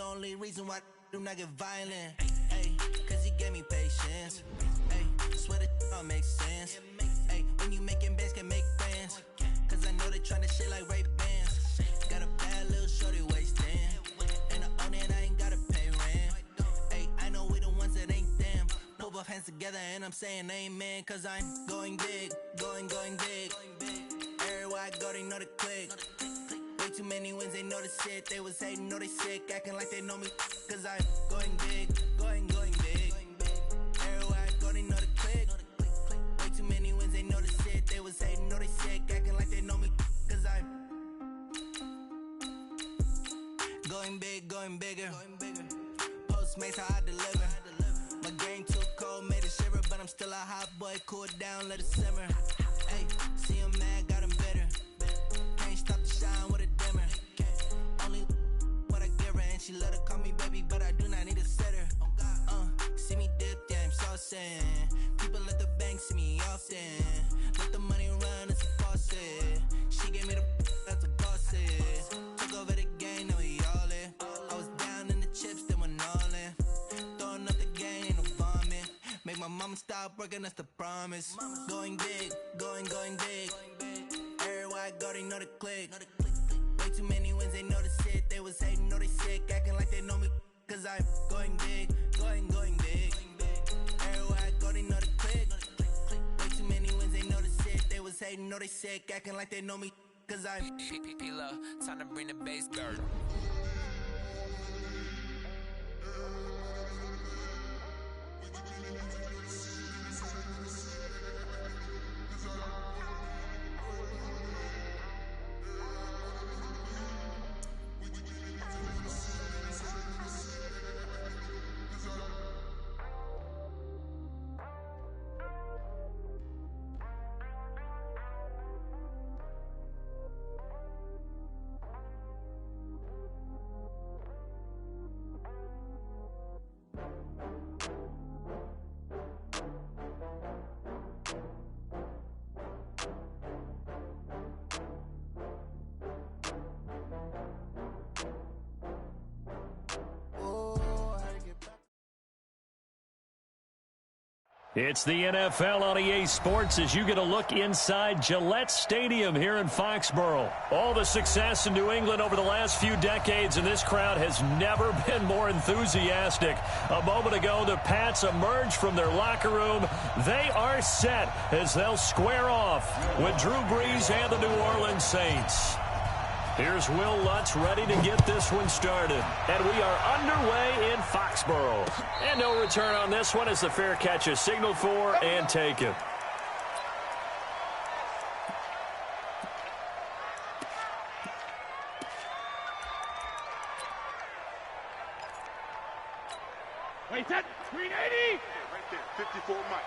only reason why I do not get violent. Hey, cause he gave me patience. Hey, swear that don't make sense. Hey, when you making bands, can make friends. Cause I know they tryna shit like Ray-Bans. Got a bad little shorty wasting. And I own it, I ain't gotta pay rent. Hey, I know we the ones that ain't them. Put both hands together and I'm saying amen. Cause I'm going big, going big. Everywhere I go, they know the click. Way too many wins, they know the shit. They was hating, know they sick, acting like they know me. Cause I'm going big, going big. Everywhere I go, they know the click. Way too many wins, they know the shit. They was hating, know they sick, acting like they know me. Cause I'm going big, going bigger. Postmates, how I deliver. My game too cold, made it shiver. But I'm still a hot boy, cool it down, let it simmer. Hey, see him mad, got him bitter. Can't stop the shine with a dimmer. Only what I give her, and she let her call me baby, but I do not need a sitter. See me dip, yeah, I'm saucing. People at the bank see me often. Let the money run, it's a faucet. She gave me the that's a boss it. Took over the game, now we all in. I was down in the chips, then went all in. Throwing up the game, ain't no vomit. Make my mama stop working, that's the promise. Going big, going big. Everywhere I go, they know the click. Way too many wins, they know the shit. They was hating, know they sick, acting like they know me. Cause I'm going big, going big. Everywhere I go, they know the click. Way too many wins, they know the shit. They was hating, know they sick, acting like they know me. Cause I'm P-P-P-Love, time to bring the bass dirt. It's the NFL on EA Sports as you get a look inside Gillette Stadium here in Foxborough. All the success in New England over the last few decades, and this crowd has never been more enthusiastic. A moment ago, the Pats emerged from their locker room. They are set as they'll square off with Drew Brees and the New Orleans Saints. Here's Will Lutz ready to get this one started. And we are underway in Foxborough. And no return on this one as the fair catch is signaled for and taken. Wait, that 380? Right there, 54 Mike.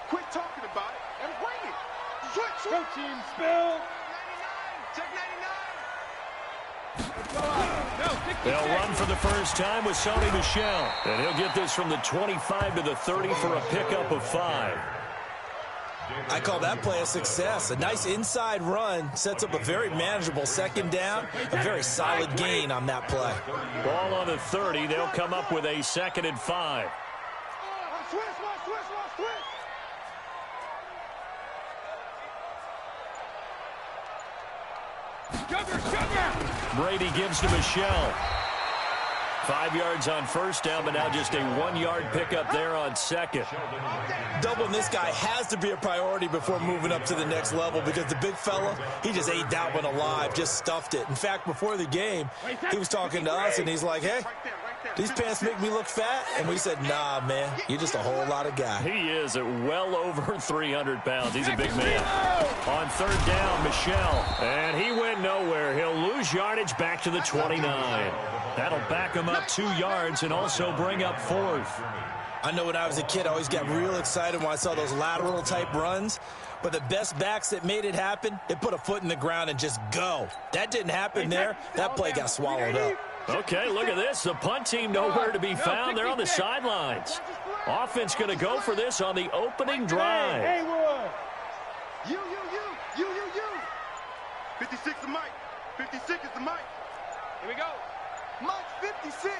Quit talking about it and bring it. Switch. Go team, spill. 99. Check 99. They'll run for the first time with Sony Michel. And he'll get this from the 25 to the 30 for a pickup of 5. I call that play a success. A nice inside run sets up a very manageable second down. A very solid gain on that play. Ball on the 30. They'll come up with a 2nd and 5. Brady gives to Michel. 5 yards on first down, but now just a 1-yard pickup there on second. Doubling this guy has to be a priority before moving up to the next level because the big fella, he just ate that one alive, just stuffed it. In fact, before the game, he was talking to us, and he's like, hey, these pants make me look fat? And we said, nah, man, you're just a whole lot of guy. He is at well over 300 pounds. He's a big man. On third down, Michel. And he went nowhere. He'll lose yardage back to the 29. That'll back him up 2 yards and also bring up 4th. I know when I was a kid, I always got real excited when I saw those lateral-type runs. But the best backs that made it happen, they put a foot in the ground and just go. That didn't happen there. That play got swallowed up. Okay, look at this. The punt team nowhere to be found. They're on the sidelines. Offense going to go for this on the opening drive. You. 56 is Mike. 56 is the Mike. Here we go. Mike 56.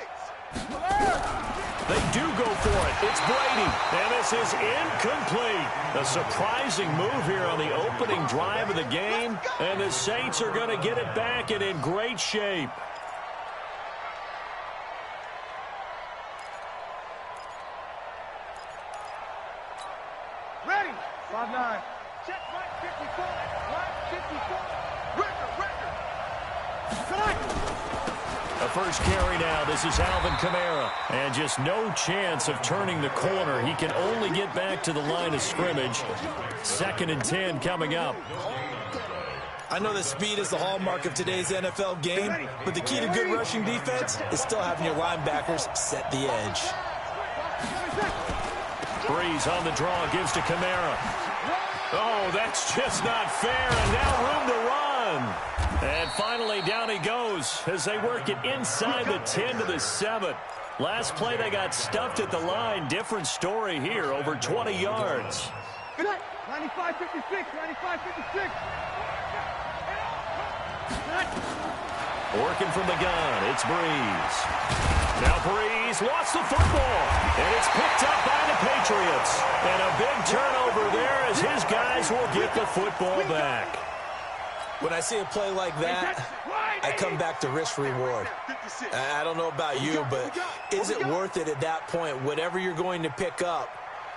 They do go for it. It's Brady, and this is incomplete. A surprising move here on the opening drive of the game, and the Saints are going to get it back and in great shape. Ready. 5-9. Check Mike 54. Mike 54. Record. A first carry now. This is Alvin Kamara. And just no chance of turning the corner. He can only get back to the line of scrimmage. 2nd and 10 coming up. I know that speed is the hallmark of today's NFL game, but the key to good rushing defense is still having your linebackers set the edge. Breeze on the draw, gives to Kamara. Oh, that's just not fair, and now room to run. And finally, down he goes as they work it inside the 10 to the 7. Last play, they got stuffed at the line. Different story here, over 20 yards. 95-56, 95-56. Working from the gun, it's Breeze. Now Breeze lost the football, and it's picked up by the Patriots. And a big turnover there as his guys will get the football back. When I see a play like that, I come back to risk reward. I don't know about you, but is it worth it at that point, whatever you're going to pick up,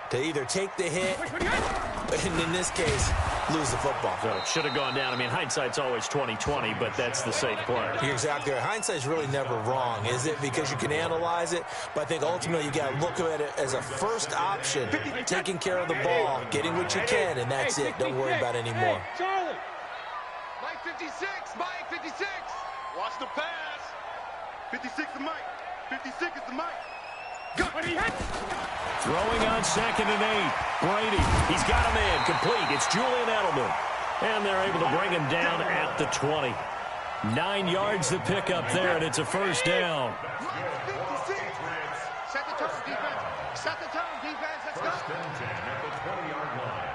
to either take the hit, and in this case, lose the football? So it should have gone down. I mean, hindsight's always 20/20, but that's the safe play. You're exactly right. Hindsight's really never wrong, is it? Because you can analyze it, but I think ultimately you got to look at it as a first option, taking care of the ball, getting what you can, and that's it. Don't worry about it anymore. Charlie. Mike 56. Mike 56. Watch the pass. 56 is Mike. 56 is the Mike. Throwing on 2nd and 8. Brady, he's got him in. Complete. It's Julian Edelman. And they're able to bring him down at the 20. 9 yards to pick up there, and it's a first down. Set the tone, defense. Set the tone, defense. Let's go. First and 10 at the 20-yard line.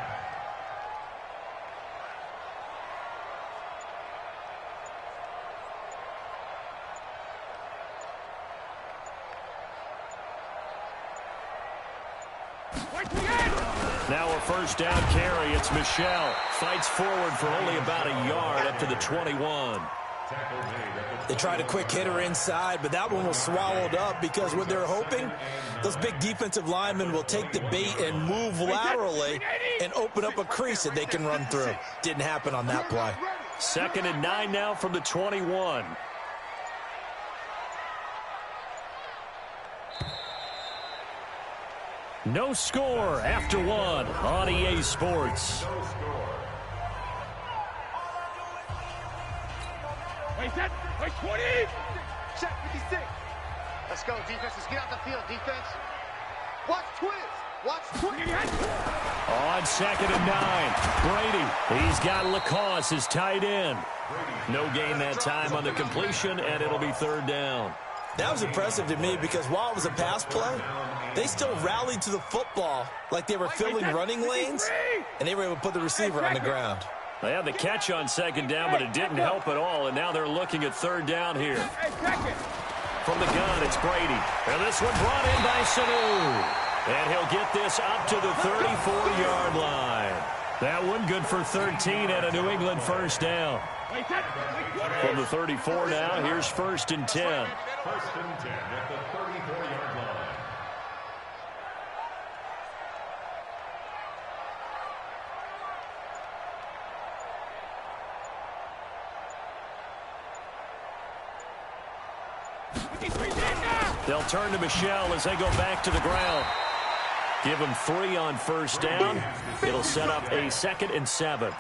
Now a first down carry. It's Michel. Fights forward for only about a yard up to the 21. They tried a quick hitter inside, but that one was swallowed up because what they're hoping, those big defensive linemen will take the bait and move laterally and open up a crease that they can run through. Didn't happen on that play. 2nd and 9 now from the 21. No score after one on EA Sports. Wait, set. Wait, 20. Check 56. Let's go, defense. Let's get out the field, defense. Watch twist. Watch twist. On 2nd and 9. Brady. He's got Lacoste, his tight end. No gain that time on the completion, and it'll be 3rd down. That was impressive to me because while it was a pass play, they still rallied to the football like they were filling running lanes, and they were able to put the receiver on the ground. They had the catch on 2nd down, but it didn't help at all, and now they're looking at 3rd down here. From the gun, it's Brady. And this one brought in by Sanu. And he'll get this up to the 34-yard line. That one good for 13 and a New England first down. From the 34 now, here's 1st and 10. 1st and 10 at the 34-yard line. They'll turn to Michel as they go back to the ground. Give him 3 on 1st down. It'll set up a 2nd and 7.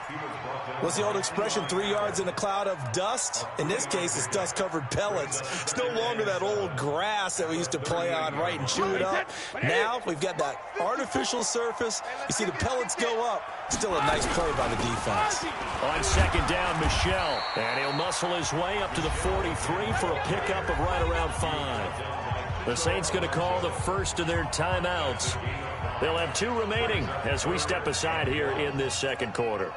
What's the old expression, 3 yards in a cloud of dust? In this case, it's dust-covered pellets. It's no longer that old grass that we used to play on, right, and chew it up. Now we've got that artificial surface. You see the pellets go up. Still a nice play by the defense. On 2nd down, Michel. And he'll muscle his way up to the 43 for a pickup of right around 5. The Saints going to call the first of their timeouts. They'll have 2 remaining as we step aside here in this 2nd quarter.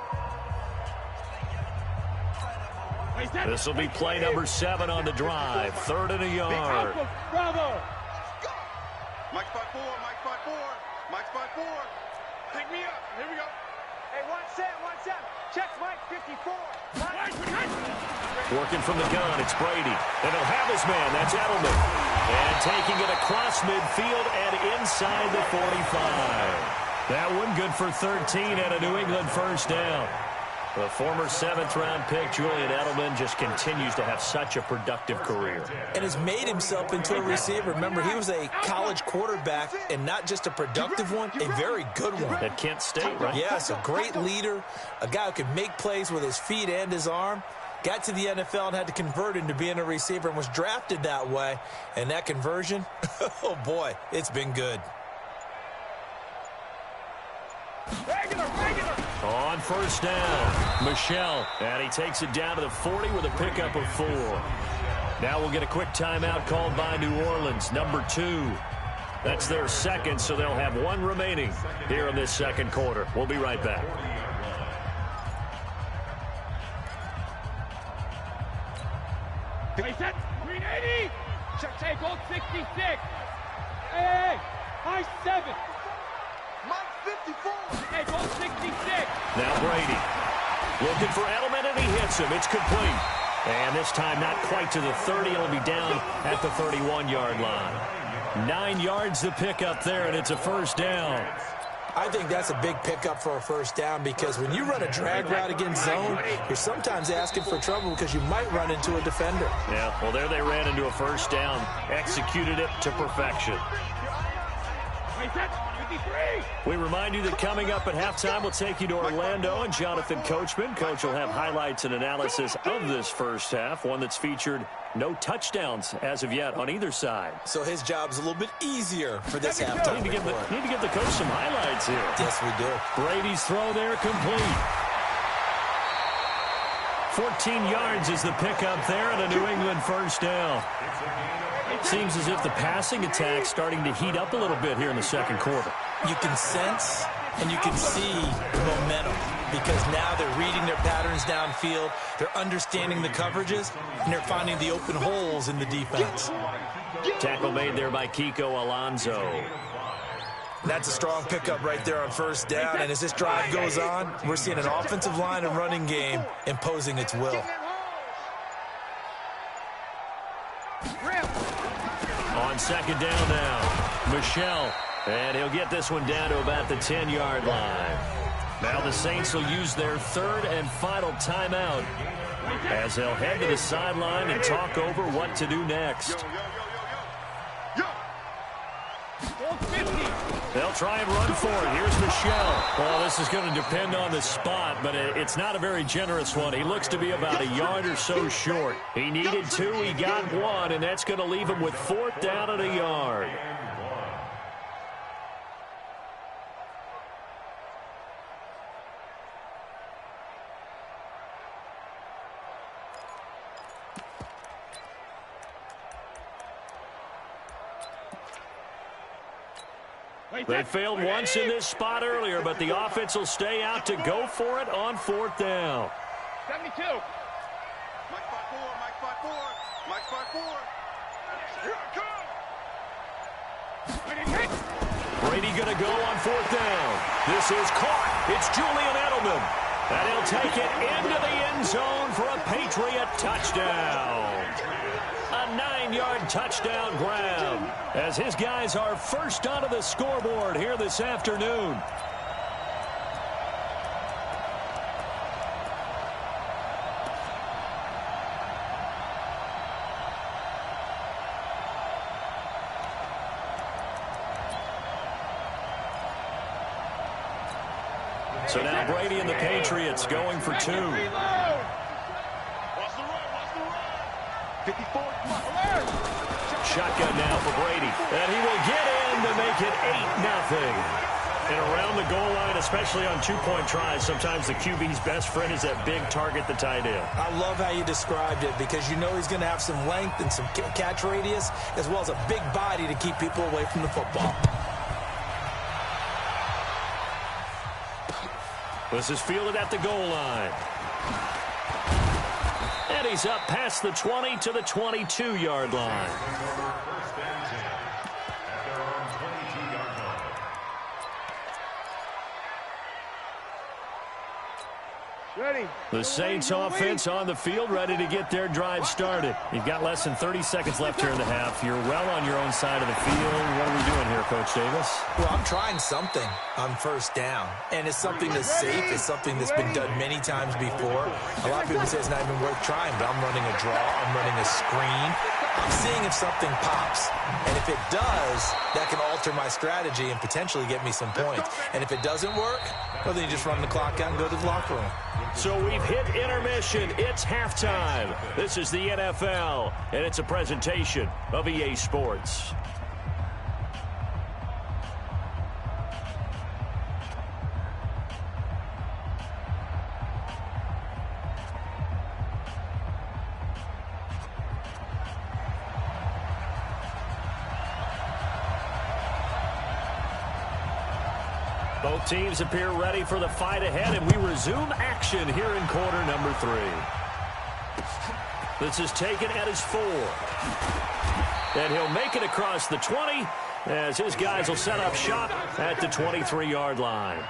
This will be play number 7 on the drive. 3rd and a yard. Bravo. Mike's 5-4, Mike's 5-4, Mike's 5-4. Pick me up. Here we go. Hey, 1-7. Check Mike 54. Working from the gun, it's Brady. And he'll have his man, that's Edelman. And taking it across midfield and inside the 45. That one good for 13 and a New England first down. The former 7th-round pick, Julian Edelman, just continues to have such a productive career. And has made himself into a receiver. Remember, he was a college quarterback, and not just a productive one, a very good one. At Kent State, right? Yes, a great leader, a guy who could make plays with his feet and his arm. Got to the NFL and had to convert into being a receiver and was drafted that way. And that conversion, oh boy, it's been good. Regular. On first down, Michelle, and he takes it down to the 40 with a pickup of 4. Now we'll get a quick timeout called by New Orleans, number 2. That's their second, so they'll have 1 remaining here in this second quarter. We'll be right back. Play set. 380. Check take hold 66. Hey. High 7. Mike 54. Hey, goal 66. Now Brady looking for Edelman, and he hits him. It's complete. And this time not quite to the 30. It'll be down at the 31-yard line. 9 yards to pick up there, and it's a first down. I think that's a big pickup for a first down because when you run a drag route against zone, you're sometimes asking for trouble because you might run into a defender. Yeah, well, there they ran into a first down. Executed it to perfection. We remind you that coming up at halftime, we'll take you to Orlando and Jonathan Coachman. Coach will have highlights and analysis of this first half, one that's featured no touchdowns as of yet on either side. So his job's a little bit easier for this halftime. Need to give the coach some highlights here. Yes, we do. Brady's throw there complete. 14 yards is the pickup there and a New England first down. Seems as if the passing attack's starting to heat up a little bit here in the second quarter. You can sense and you can see the momentum because now they're reading their patterns downfield, they're understanding the coverages, and they're finding the open holes in the defense. Tackle made there by Kiko Alonso. That's a strong pickup right there on first down, and as this drive goes on, we're seeing an offensive line and running game imposing its will. On second down now, Michelle, and he'll get this one down to about the 10-yard line. Now the Saints will use their third and final timeout as they'll head to the sideline and talk over what to do next. They'll try and run for it. Here's Michelle. Well, this is going to depend on the spot, but it's not a very generous one. He looks to be about a yard or so short. He needed 2, he got 1, and that's going to leave him with 4th down and a yard. They failed once in this spot earlier, but the offense will stay out to go for it on 4th down. 72. Mike 5-4, Mike 5-4, Mike 5-4. Here I come. Brady going to go on 4th down. This is caught. It's Julian Edelman. And he'll take it into the end zone for a Patriot touchdown. A 9-yard touchdown grab as his guys are first onto the scoreboard here this afternoon. So now Brady and the Patriots going for 2. Watch the run, watch the run. 54. Shotgun now for Brady. And he will get in to make it 8-0. And around the goal line, especially on 2-point tries, sometimes the QB's best friend is that big target, the tight end. I love how you described it because you know he's going to have some length and some catch radius as well as a big body to keep people away from the football. This is fielded at the goal line. And he's up past the 20 to the 22-yard line. First and 10 at their own 22-yard line. Ready. The Saints offense on the field, ready to get their drive started. You've got less than 30 seconds left here in the half. You're well on your own side of the field. What are we doing here, Coach Davis? Well, I'm trying something on first down, and it's something that's safe. It's something that's been done many times before. A lot of people say it's not even worth trying, but I'm running a draw. I'm running a screen. I'm seeing if something pops, and if it does, that can alter my strategy and potentially get me some points. And if it doesn't work, well, then you just run the clock out and go to the locker room. So we've hit intermission. It's halftime. This is the NFL, and it's a presentation of EA Sports. Both teams appear ready for the fight ahead, and we resume action here in quarter number 3. This is taken at his 4. And he'll make it across the 20 as his guys will set up shop at the 23-yard line.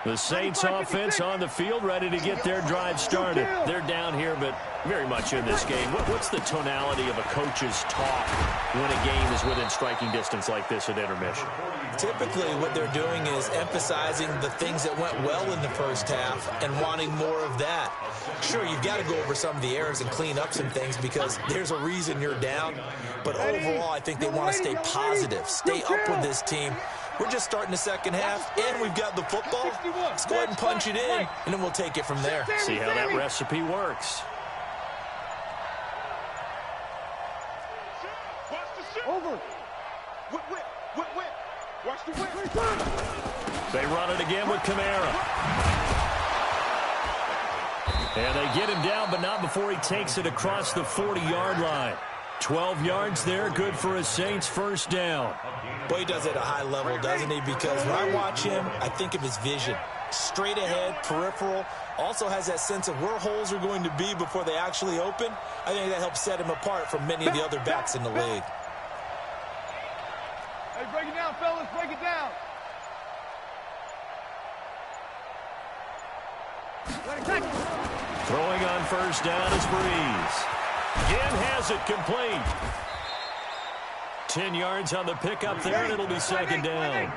The Saints offense on the field, ready to get their drive started. They're down here, but very much in this game. What's the tonality of a coach's talk when a game is within striking distance like this at intermission? Typically, what they're doing is emphasizing the things that went well in the first half and wanting more of that. Sure, you've got to go over some of the errors and clean up some things because there's a reason you're down. But overall, I think they want to stay positive, stay up with this team. We're just starting the second half, and we've got the football. Let's go ahead and punch it in, and then we'll take it from there. See how that recipe works. Over. Watch the whip. They run it again with Kamara. And they get him down, but not before he takes it across the 40-yard line. 12 yards there, good for a Saints first down. Boy, he does it at a high level, doesn't he? Because when I watch him, I think of his vision. Straight ahead, peripheral, also has that sense of where holes are going to be before they actually open. I think that helps set him apart from many of the other backs in the league. Hey, break it down, fellas. Break it down. Throwing on first down is Breeze. Again has it complete. 10 yards on the pickup there, and it'll be second down.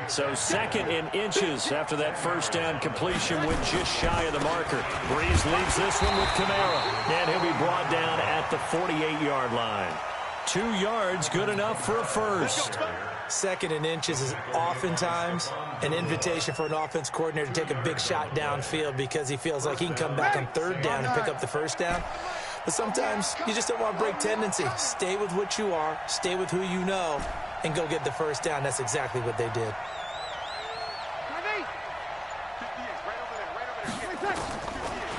So second in inches after that first down completion went just shy of the marker. Breeze leaves this one with Kamara, and he'll be brought down at the 48-yard line. 2 yards, good enough for a first. Second in inches is oftentimes an invitation for an offense coordinator to take a big shot downfield because he feels like he can come back on third down and pick up the first down. But sometimes you just don't want to break tendency. Stay with what you are, stay with who you know, and go get the first down. That's exactly what they did.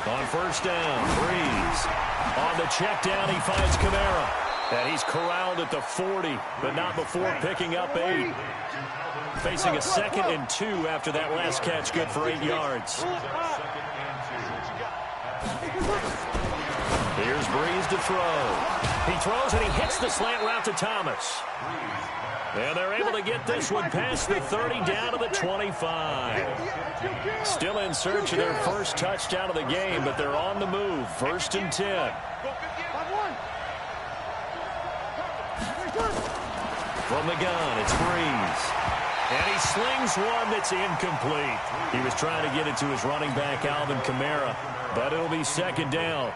On first down, Breeze. On the check down, he finds Kamara. And he's corralled at the 40, but not before picking up 8. Facing a 2nd and 2 after that last catch, good for 8 yards. Here's Breeze to throw. He throws and he hits the slant route to Thomas. And they're able to get this one past the 30 down to the 25. Still in search of their first touchdown of the game, but they're on the move. 1st and 10. From the gun, it's Breeze. And he slings one that's incomplete. He was trying to get it to his running back, Alvin Kamara, but it'll be second down.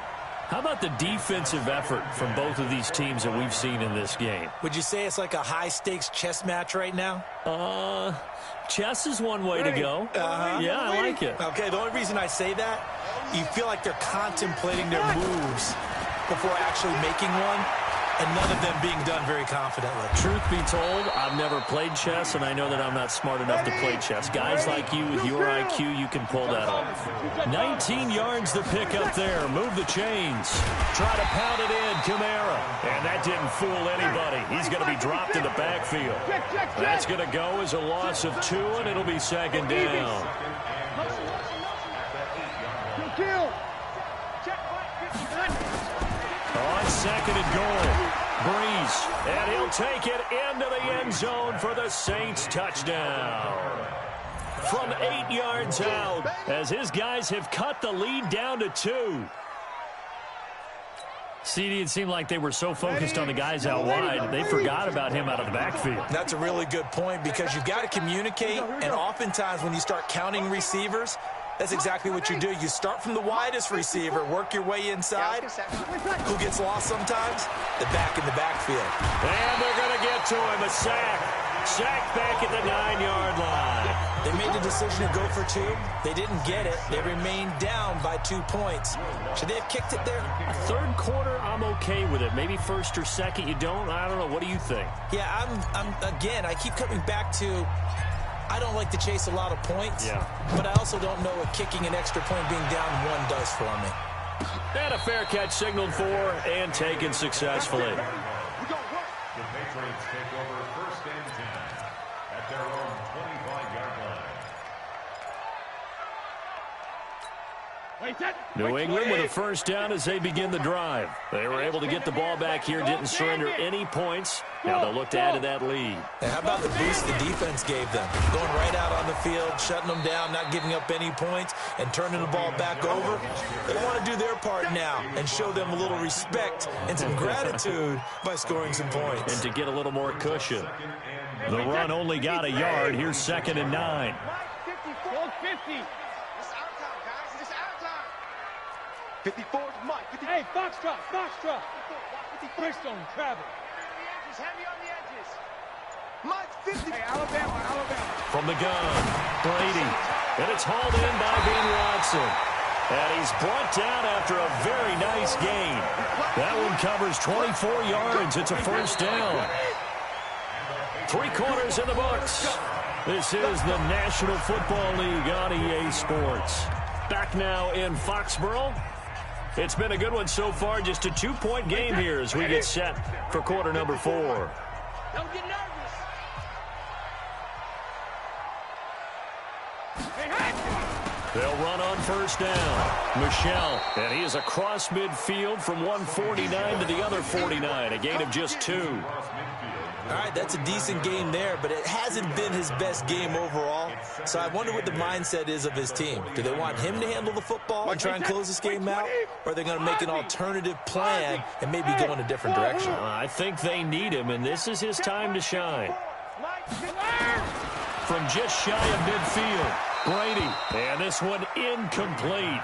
How about the defensive effort from both of these teams that we've seen in this game? Would you say it's like a high-stakes chess match right now? Chess is one way to go. Yeah, I like it. Okay, the only reason I say that, you feel like they're contemplating their moves before actually making one. and none of them being done very confidently. Truth be told, I've never played chess, and I know that I'm not smart enough to play chess. Guys like you with your IQ, you can pull that off. 19 yards the pick up there. Move the chains. Try to pound it in, Kamara. And that didn't fool anybody. He's going to be dropped in the backfield. That's going to go as a loss of 2, and it'll be second down. On second and goal, Breeze, and he'll take it into the end zone for the Saints touchdown. From 8 yards out, as his guys have cut the lead down to 2. CD, it seemed like they were so focused on the guys out wide, they forgot about him out of the backfield. That's a really good point because you've got to communicate, and oftentimes when you start counting receivers, that's exactly what you do. You start from the widest receiver, work your way inside. Who gets lost sometimes? The back in the backfield. And they're going to get to him, a sack. Sack back at the 9-yard line. They made the decision to go for 2. They didn't get it. They remained down by 2 points. Should they have kicked it there? A third quarter, I'm okay with it. Maybe first or second, you don't? I don't know. What do you think? Yeah, again, I keep coming back to I don't like to chase a lot of points, but I also don't know what kicking an extra point being down 1 does for me. And a fair catch signaled for and taken successfully. The Patriots take over 1st and 10 at their own 25-yard line. New England with a first down as they begin the drive. They were able to get the ball back here, didn't surrender any points. Now they'll look to add to that lead. And how about the boost the defense gave them? Going right out on the field, shutting them down, not giving up any points, and turning the ball back over. They want to do their part now and show them a little respect and some gratitude by scoring some points. And to get a little more cushion. The run only got a yard. Here's 2nd and 9. 54 is Mike. Hey, Foxtrot. Chris don't travel. Heavy on the edges. Mike's 50. Hey, Alabama. From the gun, Brady. And it's hauled in by Ben Watson. And he's brought down after a very nice gain. That one covers 24 yards. It's a first down. 3 quarters in the books. This is the National Football League on EA Sports. Back now in Foxborough. It's been a good one so far. Just a 2-point game here as we get set for quarter number 4. Don't get nervous. They'll run on first down. Michelle, and he is across midfield from 149 to the other 49. A gain of just 2. All right, that's a decent game there, but it hasn't been his best game overall. So I wonder what the mindset is of his team. Do they want him to handle the football and try and close this game out? Or are they going to make an alternative plan and maybe go in a different direction? I think they need him, and this is his time to shine. From just shy of midfield, Brady. And this one incomplete.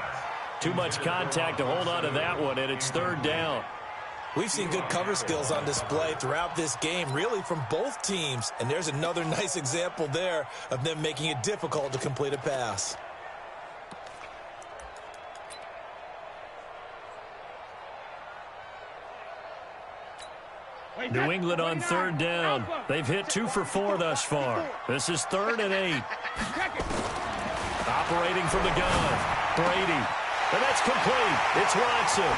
Too much contact to hold on to that one, and it's 3rd down. We've seen good cover skills on display throughout this game, really from both teams. And there's another nice example there of them making it difficult to complete a pass. New England on 3rd down. They've hit 2 for 4 thus far. This is 3rd and 8. Operating from the gun, Brady. And that's complete. It's Watson.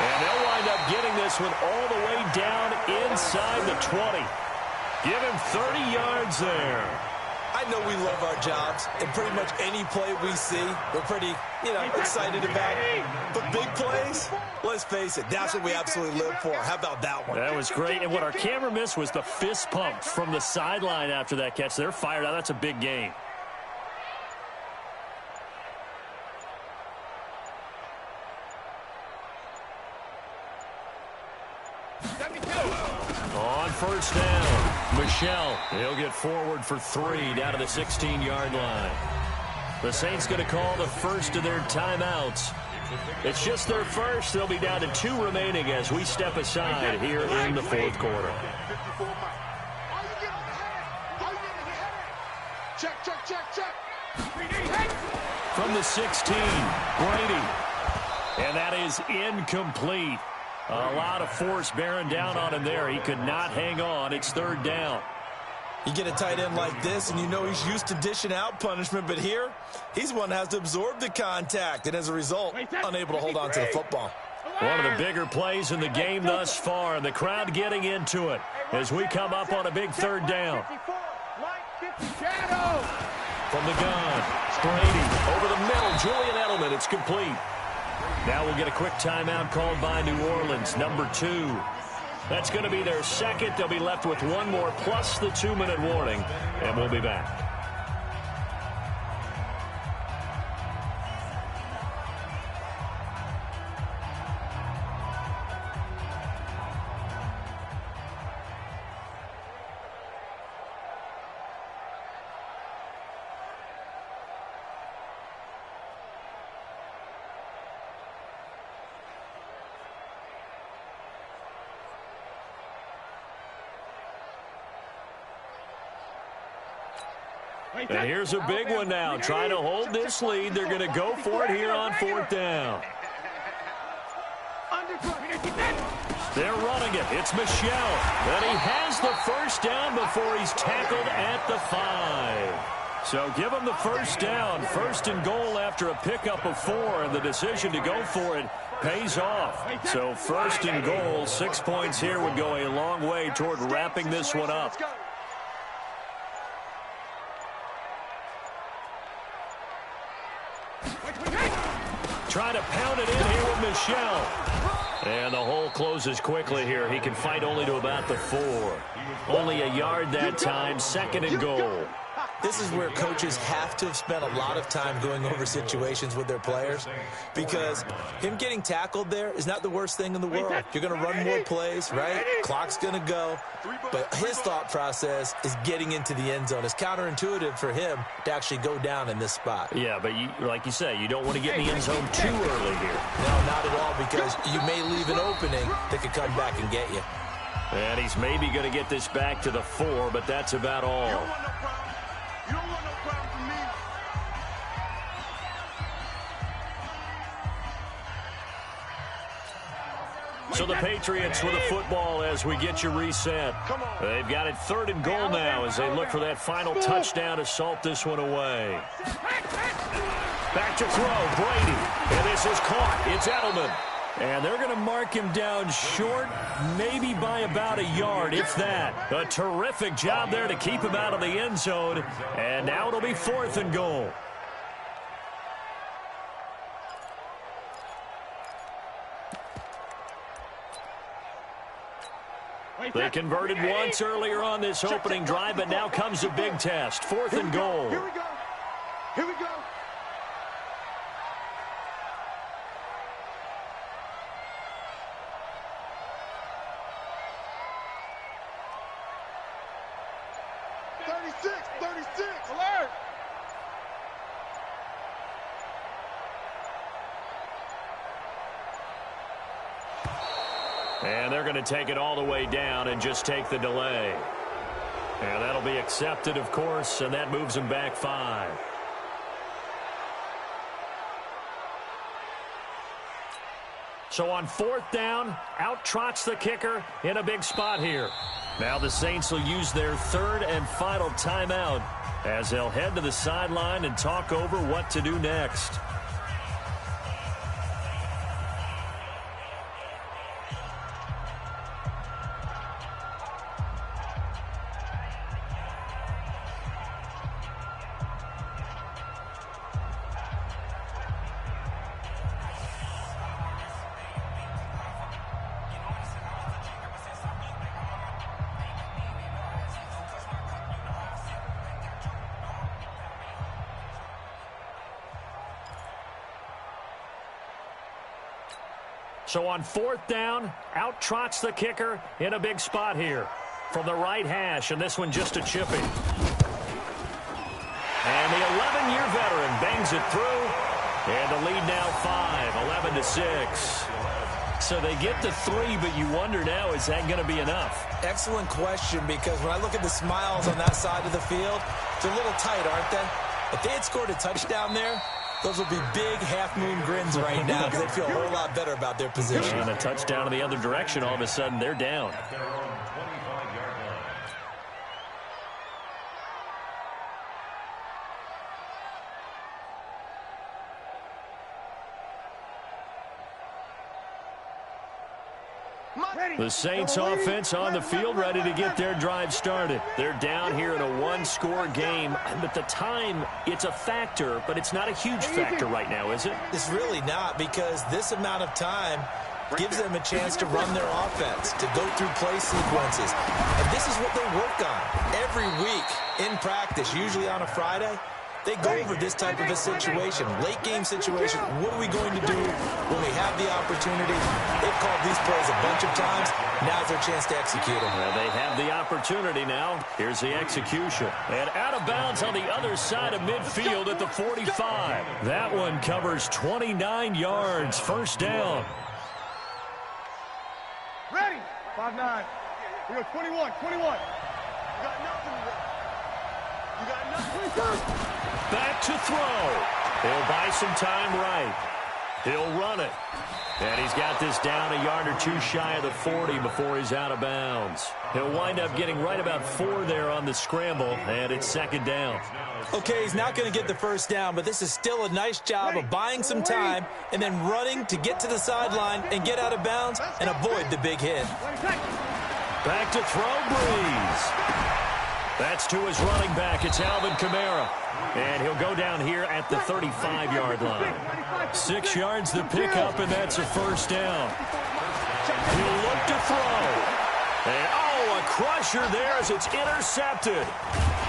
And they'll wind up getting this one all the way down inside the 20. Give him 30 yards there. I know we love our jobs, and pretty much any play we see, we're pretty, excited about. But big plays, let's face it, that's what we absolutely live for. How about that one? That was great. And what our camera missed was the fist pump from the sideline after that catch. They're fired out. That's a big gain. On first down, Michelle. He'll get forward for 3 down to the 16-yard line. The Saints going to call the first of their timeouts. It's just their first. They'll be down to 2 remaining as we step aside here in the 4th quarter. Check. From the 16, Brady. And that is incomplete. A lot of force bearing down on him there. He could not hang on. It's third down. You get a tight end like this, and you know he's used to dishing out punishment, but here, he's one that has to absorb the contact, and as a result, unable to hold on to the football. One of the bigger plays in the game thus far, and the crowd getting into it as we come up on a big third down. From the gun, Brady over the middle, Julian Edelman, it's complete. Now we'll get a quick timeout called by New Orleans, number 2. That's going to be their second. They'll be left with one more plus the 2-minute warning, and we'll be back. And here's a big one now. Trying to hold this lead. They're going to go for it here on fourth down. They're running it. It's Michel. And he has the first down before he's tackled at the 5. So give him the first down. First and goal after a pickup of 4. And the decision to go for it pays off. So first and goal, 6 points here would go a long way toward wrapping this one up. Trying to pound it in here with Michel. And the hole closes quickly here. He can fight only to about the 4. Only a yard that time, second and goal. This is where coaches have to have spent a lot of time going over situations with their players, because him getting tackled there is not the worst thing in the world. You're going to run more plays, right? Clock's going to go. But his thought process is getting into the end zone. It's counterintuitive for him to actually go down in this spot. Yeah, but like you say, you don't want to get in the end zone too early here. No, not at all, because you may leave an opening that could come back and get you. And he's maybe going to get this back to the 4, but that's about all. You don't want no problem from me. So the Patriots with a football as we get you reset. They've got it third and goal now as they look for that final touchdown to salt this one away. Back to throw, Brady. And this is caught. It's Edelman. And they're going to mark him down short, maybe by about a yard, if that. A terrific job there to keep him out of the end zone. And now it'll be fourth and goal. They converted once earlier on this opening drive, but now comes a big test. Fourth and goal. Here we go. Here we go. Alert! And they're going to take it all the way down and just take the delay. And that'll be accepted, of course, and that moves them back 5. So on fourth down, out trots the kicker in a big spot here. Now the Saints will use their third and final timeout as they'll head to the sideline and talk over what to do next. So on fourth down, out trots the kicker in a big spot here from the right hash, and this one just a chipping. And the 11-year veteran bangs it through, and the lead now 5, 11-6. So they get to 3, but you wonder now, is that going to be enough? Excellent question, because when I look at the smiles on that side of the field, it's a little tight, aren't they? If they had scored a touchdown there, Those will be big half-moon grins right now because they feel a whole lot better about their position. And a touchdown in the other direction, all of a sudden they're down. At their own 25-yard line. The Saints offense on the field, ready to get their drive started. They're down here in a one-score game, but the time, it's a factor, but it's not a huge factor right now, is it? It's really not, because this amount of time gives them a chance to run their offense, to go through play sequences. And this is what they work on every week in practice, usually on a Friday. They go over this type of a situation, late-game situation. What are we going to do when we have the opportunity? They've called these plays a bunch of times. Now's their chance to execute them. Well, they have the opportunity now. Here's the execution. And out of bounds on the other side of midfield at the 45. That one covers 29 yards. First down. Ready. 5-9. We go 21. 21. You got nothing. You got nothing. Back to throw. He'll buy some time right. He'll run it. And he's got this down a yard or two shy of the 40 before he's out of bounds. He'll wind up getting right about 4 there on the scramble, and it's second down. Okay, he's not going to get the first down, but this is still a nice job of buying some time and then running to get to the sideline and get out of bounds and avoid the big hit. Back to throw, Breeze. That's to his running back. It's Alvin Kamara. And he'll go down here at the 35-yard line. 6 yards the pickup, and that's a first down. He'll look to throw. And, a crusher there as it's intercepted.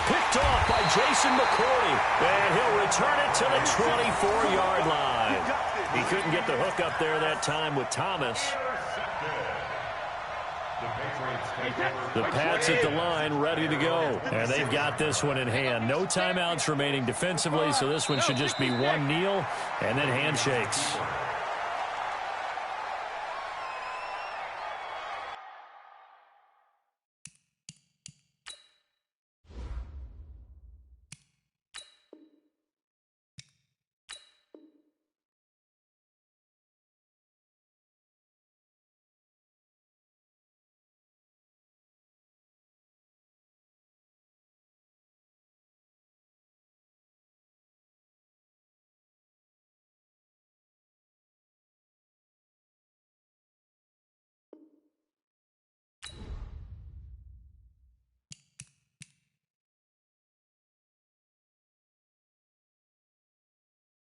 Picked off by Jason McCourty. And he'll return it to the 24-yard line. He couldn't get the hook up there that time with Thomas. The Pats at the line, ready to go. And they've got this one in hand. No timeouts remaining defensively, so this one should just be one kneel and then handshakes.